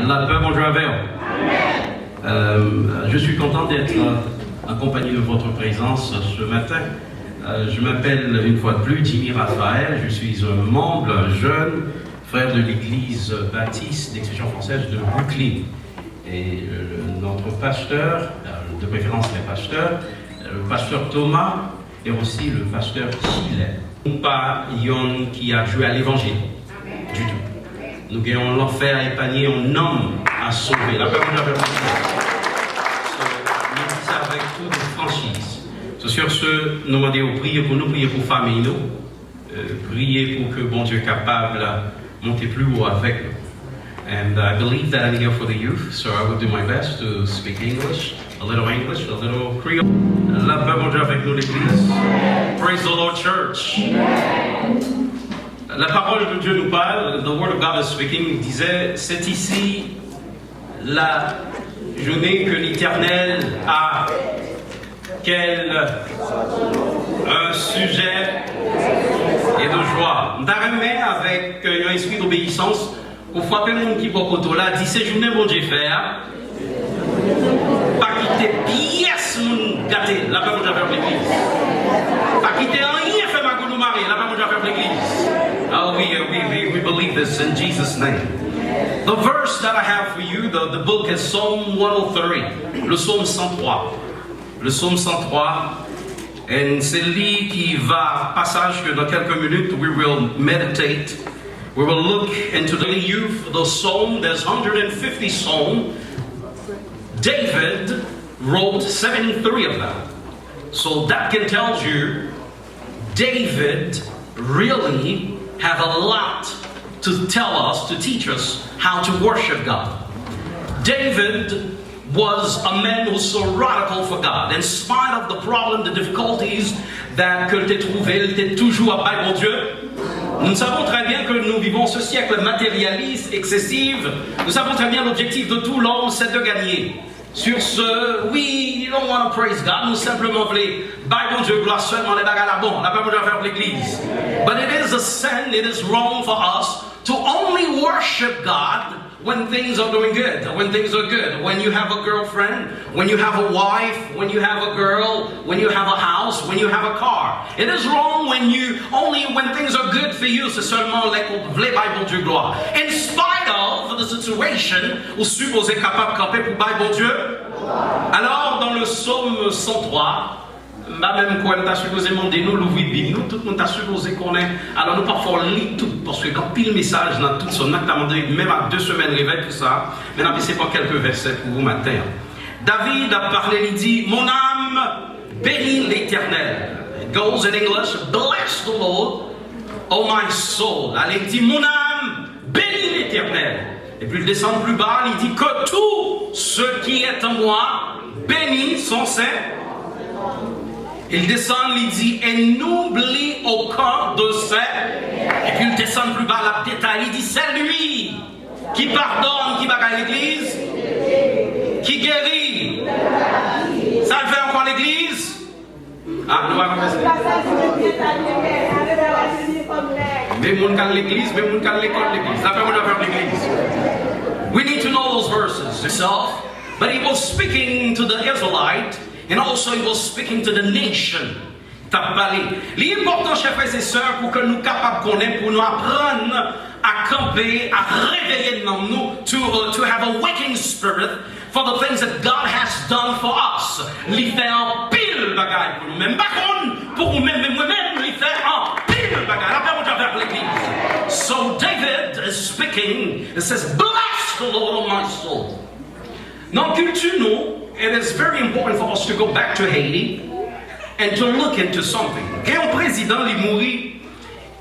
La paix, bonjour avec vous. Je suis content d'être accompagné de votre présence ce matin. Je m'appelle une fois de plus Jimmy Raphaël. Je suis un membre, un jeune frère de l'église baptiste d'expression française de Brooklyn. Et notre pasteur, de préférence les pasteurs, le pasteur Thomas et aussi le pasteur Chile. Pas yon qui a joué à l'évangile du tout. Nous gagnons l'enfer à épargner un homme à sauver. La parole de la nous disons ça avec toute franchise. Sur ce, nous demandons prier pour nous, prier pour famille nous, prier pour que bon Dieu est capable de monter plus haut avec nous. And I believe that I'm here for the youth, so I will do my best to speak English, a little Creole. La paix, bon Dieu, avec nous, l'Église. Praise the Lord, Church. La parole de Dieu nous parle, the word of God is speaking, disait, c'est ici la journée que l'Éternel a un sujet et de joie. Nous avons avec un esprit d'obéissance pour frapper le monde qui est là, dit, c'est journée bon Dieu faire, pas quitter pièce mon gâté, la paix mon Dieu faire l'église. Pas quitter rien fait ma goulou marée, la paix mon Dieu faire l'église. Oh, we believe this in Jesus' name. The verse that I have for you, the book is Psalm 103, le psaume 103. Le psaume 103, et c'est lui qui va, passage que dans quelques minutes, we will meditate. We will look into the youth, the psalm, there's 150 psalms. David wrote 73 of them. So that can tell you, David really have a lot to tell us, to teach us how to worship God. David was a man who was so radical for God. In spite of the problem, the difficulties that que tu trouvé, il était toujours à bail pour Dieu. Nous savons très bien que nous vivons ce siècle matérialiste, excessif. Nous savons très bien l'objectif de tout l'homme, c'est de gagner. Sur ce, we don't want to praise God. Nous simplement voulons bail pour Dieu, gloire seulement les bagages là bon. On n'a pas besoin de faire l'église. But it is a sin, it is wrong for us to only worship God when things are doing good, when things are good, when you have a girlfriend, when you have a wife, when you have a girl, when you have a house, when you have a car. It is wrong when things are good for you, c'est seulement les Bible Dieu gloire. In spite of the situation, vous supposez capable de camper pour Bible Dieu. Alors, dans le psaume 103, même quand on a supposé demander nous l'ouvrir Bible, tout le monde a supposé qu'on est. Alors nous parfois lire tout, parce que quand pile message dans tout son acte, même à 2 semaines réveil tout ça, mais on a laissé pas quelques versets pour vous matin. David a parlé, il dit, mon âme bénit l'Éternel. It goes in English, bless the Lord, oh my soul. Allez, il dit, mon âme bénit l'Éternel. Et puis il descend plus bas, il dit que tout ce qui est en moi bénit son Saint. Il descend, il dit, et n'oublie aucun de ses. Et puis il descend plus bas, la détail, il dit, c'est lui qui pardonne, qui bagaille l'église, qui guérit. Ça le fait encore l'église? Ah, nous allons faire ça. Mais mon cas l'église, mais mon cas l'école l'église. Ça fait mon affaire l'église. We need to know those verses himself. But he was speaking to the Israelite. And also he was speaking to the nation. L'important, chers frères et sœurs, pour que nous capables connaître, pour nous apprendre à camper, à réveiller dans nous, to have a waking spirit for the things that God has done for us. L'y fait en pile bagaille pour nous-mêmes. Par contre, pour nous-mêmes, moi-même, l'y fait en pile bagaille. La paix vers l'église. So David is speaking, it says, bless the Lord, O my soul. Dans la culture, nous, it is very important for us to go back to Haiti and to look into something. Quand un président est mort,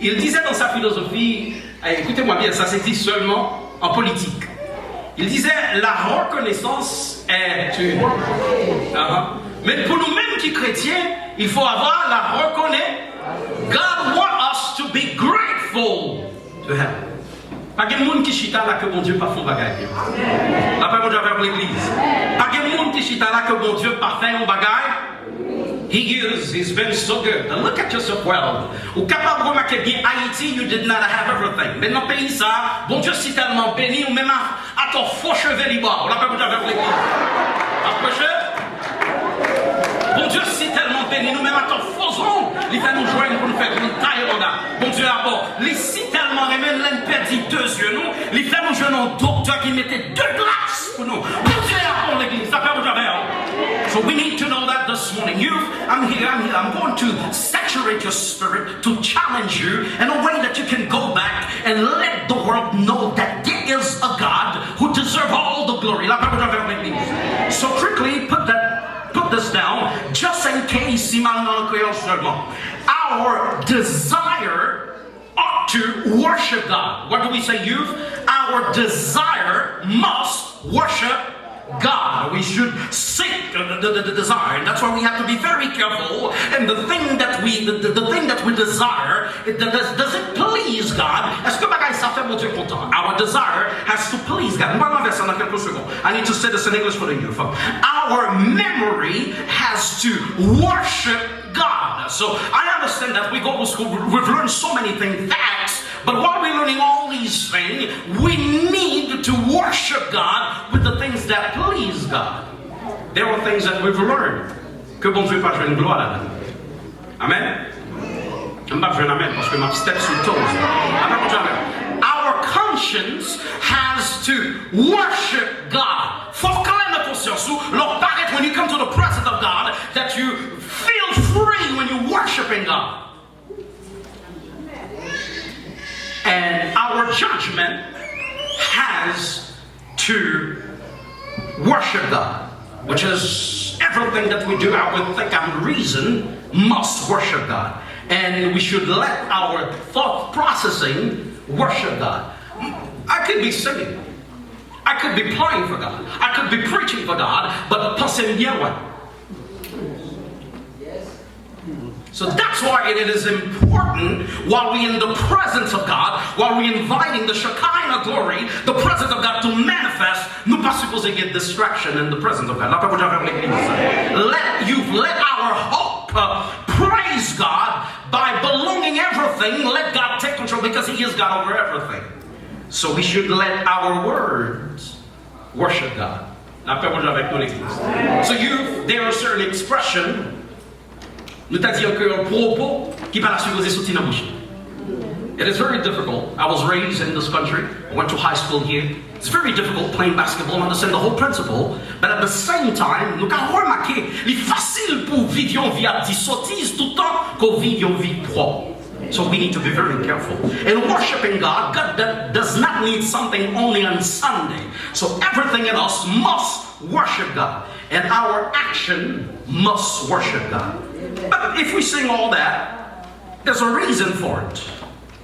il disait dans sa philosophie, écoutez-moi bien, ça s'existe seulement en politique. Il disait, la reconnaissance est une. Mais pour nous-mêmes qui chrétiens, il faut avoir la reconnaissance. God wants us to be grateful to Him. Pas de monde qui chita là que bon Dieu pas font bagaille. La paix mon Dieu avec l'église. Pas de monde qui chita là que bon Dieu pas fait un bagaille. He is. He's been so good. Now look at yourself well. Ou capable de remarquer bien, Haïti, you did not have everything. Mais dans le pays, ça, bon Dieu, si tellement béni, ou même à ton faux cheveux libre. On l'a pas pu avec l'église. Approchez. Bon Dieu, si tellement béni, nous même à ton faux ongles, il fait nous joindre pour nous faire une taille au là. Bon Dieu, d'abord, les si tellement aimé, l'un perdit 2 yeux, nous, il fait nous joindre un docteur qui mettait 2 glaces pour nous. Bon Dieu, d'abord, l'église, ça fait vous avec. So we need to know that this morning. I'm here. I'm going to saturate your spirit to challenge you in a way that you can go back and let the world know that there is a God who deserves all the glory. So quickly put this down, just in case our desire ought to worship God. What do we say, youth? Our desire must worship God. We should seek the desire, and that's why we have to be very careful. And the thing that we desire, does it please God? Est-ce que bagay ça fait mon Dieu content? Our desire has to please God. I need to say this in English for the youth. Our memory has to worship God. So I understand that we go to school, we've learned so many things, facts. But while we're learning all these things, we need to worship God with the things that please God. There are things that we've learned. Que bon Dieu pas jouer une gloire là-dedans. Amen. Je ne vais pas jouer un amen parce que ma step sur toes. Amen. Our conscience has to worship God. Faut clair de conscience. Leur paraître when you come to the presence of God that you feel free when you're worshiping God. And our judgment has to worship God, which is everything that we do. I would think and reason must worship God. And we should let our thought processing worship God. I could be singing. I could be playing for God. I could be preaching for God, but pensez bien ouais. So that's why it is important while we're in the presence of God, while we're inviting the Shekinah glory, the presence of God to manifest, nous pas supposé get distraction in the presence of God. Let our hope praise God by belonging everything. Let God take control because He is God over everything. So we should let our words worship God. So there are certain expressions. Nous t'a dit un propos qui par la supposé sortir dans la bouche. It is very difficult. I was raised in this country. I went to high school here. It's very difficult playing basketball and understand the whole principle. But at the same time, nous avons remarqué, il est facile pour vivre une vie à 10 sottises tout le temps qu'on vive une vie propre. So we need to be very careful. In worshiping God, God does not need something only on Sunday. So everything in us must worship God. And our action must worship God. But if we sing all that, there's a reason for it.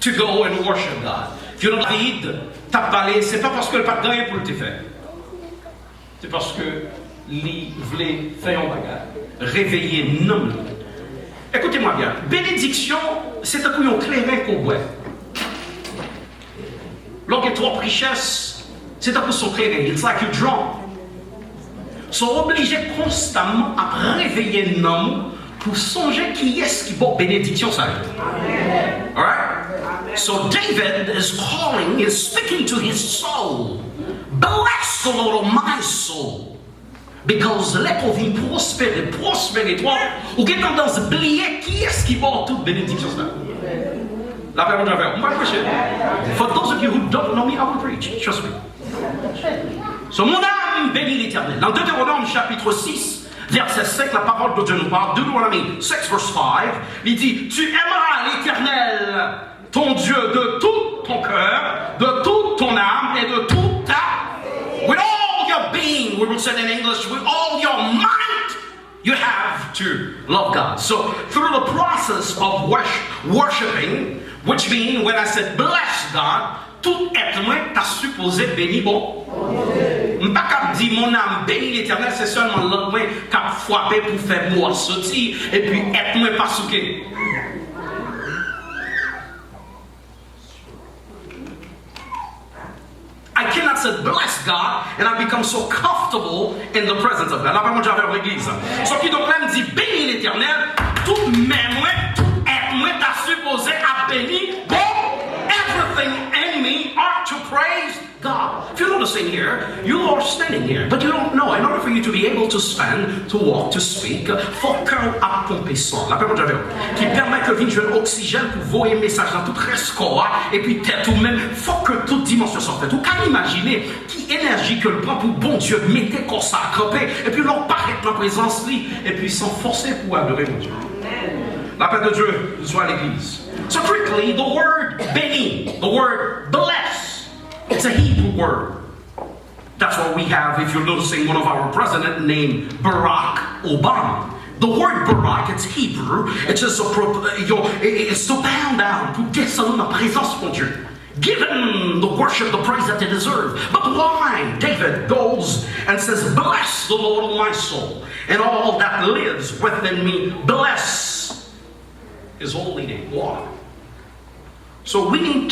To go and worship God. If you don't David, t'as parlé, c'est pas parce que le pas gagné pour le faire. C'est parce que lui voulait faire un bagage. Réveiller non. Écoutez-moi bien. Bénédiction, c'est un couillon clairin qu'on boit. Lorsqu'il y a trop de richesse, c'est un peu son clairin. It's like you're drunk. Sont obligés constamment à réveiller non pour songer qui est-ce qui va bénédiction ça. Alright? So David is calling, is speaking to his soul. Bless the Lord, my soul. Because let of him prospérer toi. Ou qui est tendance à oublier qui est-ce qui va toute bénédiction ça. La parole de Dieu. On va prêcher. For those of you who don't know me, I will preach. Trust me. So mon âme bénit l'Éternel. Dans Deutéronome chapitre 6, verset 5, la parole de Dieu nous parle. Deutéronome 6, verse 5, il dit, tu aimeras l'Éternel, ton Dieu, de tout ton cœur, de toute ton âme et de toute ta... With all your being, we will say in English, with all your might, you have to love God. So through the process of worshiping, which means when I said bless God, tout être humain t'a supposé béni bon. Pas qu'à dire mon âme béni l'Éternel, c'est seulement l'autre main qu'a frappé pour faire moi sortir et puis être moins pas souqué. I cannot said, bless God, and I become so comfortable in the presence of God. Là, vraiment, j'avais l'église. Ce qui donc là me dit, bénis l'Éternel, tout même, tout être, moi, t'as supposé à bénir, bon, everything in me ought to praise God. If you're noticing here, you are standing here, but you don't know. In order for you to be able to stand, to walk, to speak, faut qu'on a pompé sang. La parole j'avais qui permet que vienne jouer oxygène pour voyer message dans tout rescore et puis tête ou même faut que toute dimension soit faite. Ou qu'à imaginer qui énergie que le prend pour bon Dieu mettez comme ça camper et puis l'on paraît dans la présence lui et puis s'en forcer pour adorer mon Dieu. La paix de Dieu soit à l'église. So quickly, the word béni, the word bless. It's a Hebrew word. That's what we have if you're noticing one of our presidents named Barack Obama. The word Barack, it's Hebrew. It's just it's to bow down, to descendre dans la présence de Dieu. Give him the worship, the praise that they deserve. But why? David goes and says, bless the Lord of my soul, and all that lives within me, bless his holy name. Why? So we need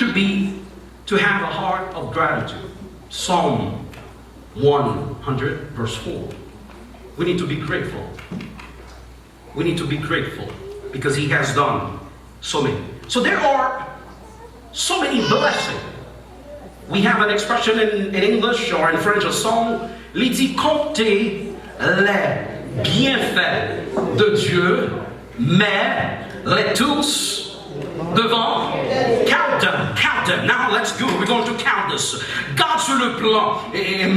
to have a heart of gratitude. Psalm 100 verse 4. We need to be grateful. We need to be grateful because he has done so many. So there are so many blessings. We have an expression in English or in French, a song, il dit compter les bienfaits de Dieu, mais les tous devant, count them. Now let's go. We're going to count this. God sur le plan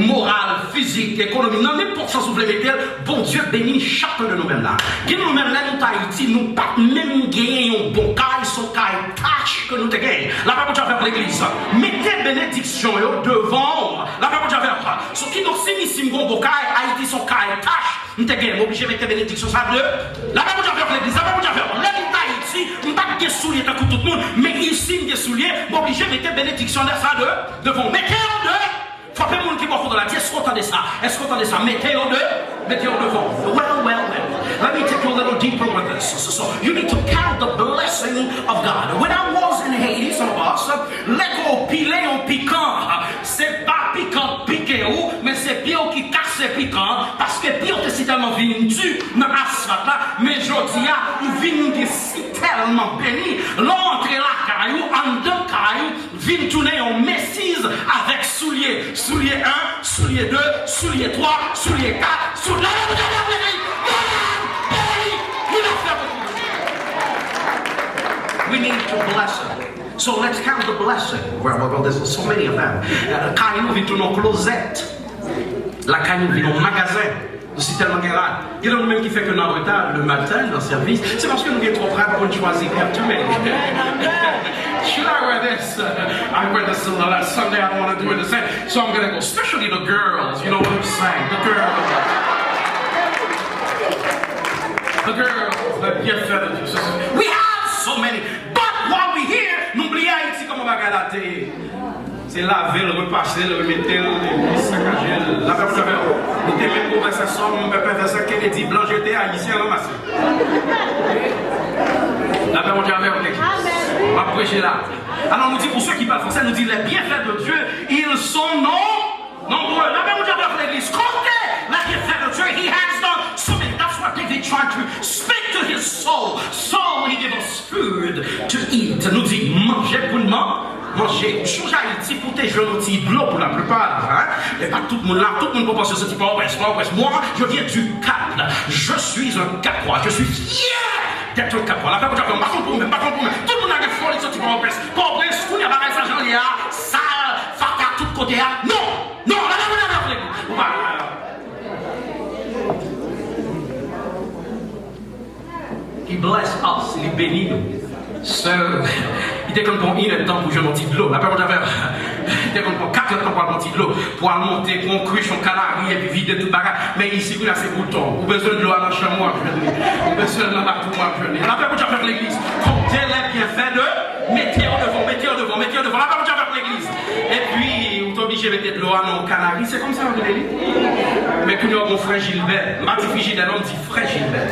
moral, physique, économique, non n'importe ça vous voulez mettre, bon Dieu bénit chacun de nous-mêmes là. Nous mêmes là, nous Haïti, nous pas même gagner un bon caille, son caille tâche que nous te gagnons. La parole de Dieu l'église. Mettez bénédiction devant. La parole de Dieu. Ce qui nous signifie un bon caille, Haïti son caille tâche. Nous te gagnons. Obligé de mettre bénédiction ça de. La parole de Dieu l'église. La parole de Dieu. Haïti, nous pas de souliers tant que tout le monde, mais il signe des souliers, obligé de mettre bénédiction de ça devant. Mettez-en deux. Frappez le monde qui va faire de la vie. Est-ce qu'on entendait ça? Est-ce qu'on entendait ça? Mettez-en deux. Mettez-en devant. Well. Let me take you a little deeper with this. So you need to count the blessing of God. When I was in Haiti, some of us, let go piler en piquant. C'est pas piquant piqué ou, mais c'est bien qui casse piquant, parce que bien que c'est tellement vindu dans l'asphalte là, mais je dis à, ou vindu si tellement béni, l'entrée la caillou, en deux cailloux, vin tourner en messise avec soulier. Soulier 1, soulier 2, soulier 3, soulier 4, soulier... We need to bless him. So let's count the blessing. Well, there's so many of them. Quand nous vient dans closette, la quand nous vient au magasin, c'est tellement grave. Il y a même qui fait que nous en retard le matin dans le service. C'est parce que nous sommes trop prêts pour choisir too many. Should I wear this? I wear this last Sunday. I don't want to do it the same. So I'm going to go, especially the girls. You know what I'm saying? The girls. The girls, bien fait. We have so many. But while we're here, n'oubliez Haïti comme on va galater. C'est laver, le repasser, le remettre, le saccager. La personne, nous t'aimons une conversation, mon père fait ça, Kennedy Blanc, j'étais haïtien ramassé. La personne, j'avais avec l'église. On va prêcher là. Alors, nous dit pour ceux qui parlent français, nous dit les bienfaits de Dieu, ils sont nombreux. La personne, j'avais avec l'église. Comptez les bienfaits de Dieu, he has done so many. That's what David tried to speak to his soul. Soul, he gave us food to eat. Nous dit manger pour nous. Manger, chose Haïti pour tes jeunes petits blocs pour la plupart. Et pas tout le monde là, tout le monde peut penser ce type de moi, je viens du Cap. Je suis un Capois. Je suis fier d'être un Capois. La peur que j'avais, pas contre moi, pas contre moi. Tout le monde a des folles ce type de presse. Pour presse, tout le monde a des gens là, sale, fata, tout côté. Non, la He bless us, il bénit nous. So, il était comme pour une temps pour jouer mon petit de l'eau. La peur j'avais, il était comme pour 4 temps pour mon petit de l'eau. Pour monter, pour un cruche, un canari et puis vider tout le bagage. Mais ici, vous avez ces boutons. Vous avez besoin de l'eau à la chambre, je venais. Vous avez besoin de l'eau à je venais. La peur j'avais l'église. Comptez les bienfaits de mettez en devant. La peur j'avais l'église. Et puis, vous êtes obligé de mettre de l'eau à nos canaris. C'est comme ça, vous voulez dire. Mais que nous avons frère Gilbert. Martin Frigidaire, on dit frère Gilbert.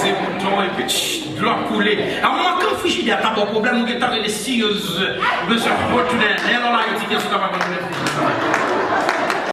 baisser le bouton et puis tch, de l'eau couler. Alors, moi, quand le frigidaire t'as pas de problème, on est les sérieuses, monsieur, retourner, et alors là, il dit que c'est pas de problème.